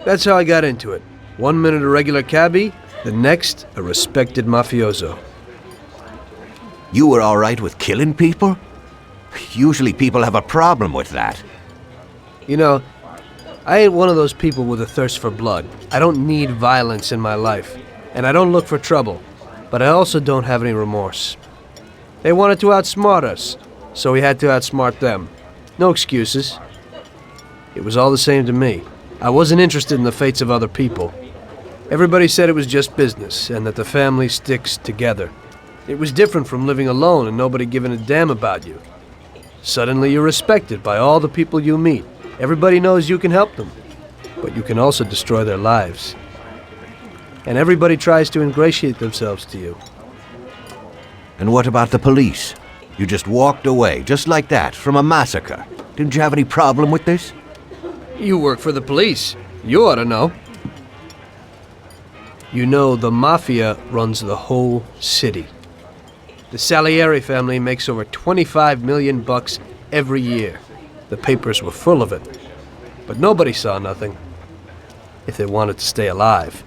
That's how I got into it. 1 minute a regular cabbie, the next a respected mafioso. You were all right with killing people? Usually people have a problem with that. You know, I ain't one of those people with a thirst for blood. I don't need violence in my life, and I don't look for trouble, but I also don't have any remorse. They wanted to outsmart us, so we had to outsmart them. No excuses. It was all the same to me. I wasn't interested in the fates of other people. Everybody said it was just business, and that the family sticks together. It was different from living alone and nobody giving a damn about you. Suddenly you're respected by all the people you meet. Everybody knows you can help them, but you can also destroy their lives. And everybody tries to ingratiate themselves to you. And what about the police? You just walked away, just like that, from a massacre. Didn't you have any problem with this? You work for the police. You ought to know. You know, the Mafia runs the whole city. The Salieri family makes over 25 million bucks every year. The papers were full of it. But nobody saw nothing. If they wanted to stay alive.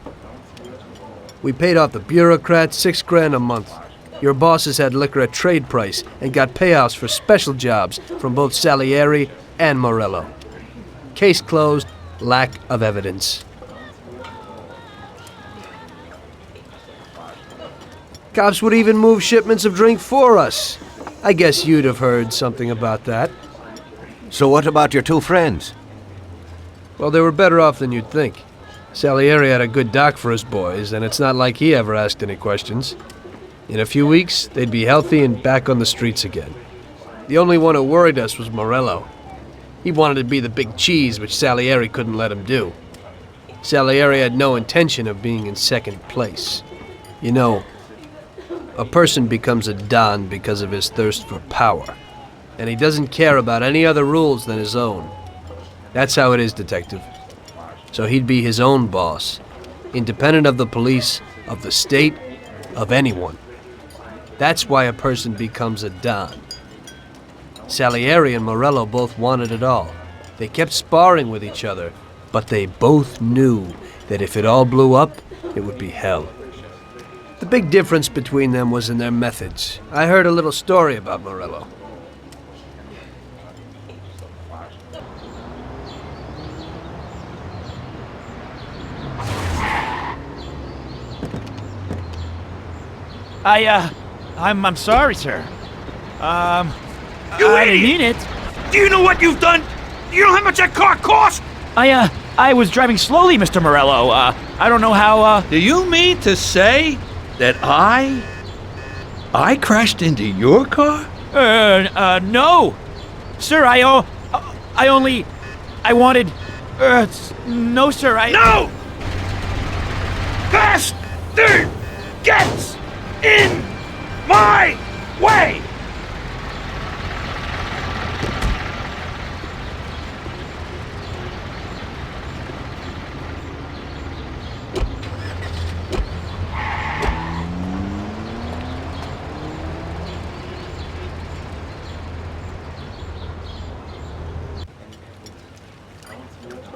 We paid off the bureaucrats $6 grand a month. Your bosses had liquor at trade price and got payouts for special jobs from both Salieri and Morello. Case closed, lack of evidence. Cops would even move shipments of drink for us. I guess you'd have heard something about that. So what about your two friends? Well, they were better off than you'd think. Salieri had a good doc for his boys, and it's not like he ever asked any questions. In a few weeks, they'd be healthy and back on the streets again. The only one who worried us was Morello. He wanted to be the big cheese, which Salieri couldn't let him do. Salieri had no intention of being in second place. You know, a person becomes a Don because of his thirst for power, and he doesn't care about any other rules than his own. That's how it is, Detective. So he'd be his own boss, independent of the police, of the state, of anyone. That's why a person becomes a Don. Salieri and Morello both wanted it all. They kept sparring with each other, but they both knew that if it all blew up, it would be hell. The big difference between them was in their methods. I heard a little story about Morello. I'm sorry, sir. You I didn't idiot! mean it. Do you know what you've done? Do you know how much that car cost? I was driving slowly, Mr. Morello. I don't know how, Do you mean to say that I crashed into your car? no. Sir, I wanted, no, sir, No! Bastard gets in my way!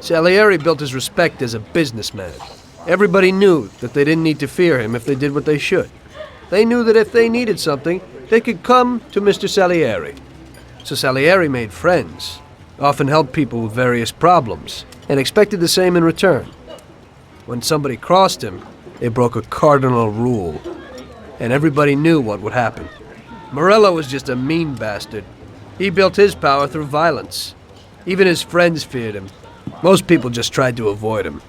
Salieri built his respect as a businessman. Everybody knew that they didn't need to fear him if they did what they should. They knew that if they needed something, they could come to Mr. Salieri. So Salieri made friends, often helped people with various problems, and expected the same in return. When somebody crossed him, they broke a cardinal rule, and everybody knew what would happen. Morello was just a mean bastard. He built his power through violence. Even his friends feared him. Most people just tried to avoid him.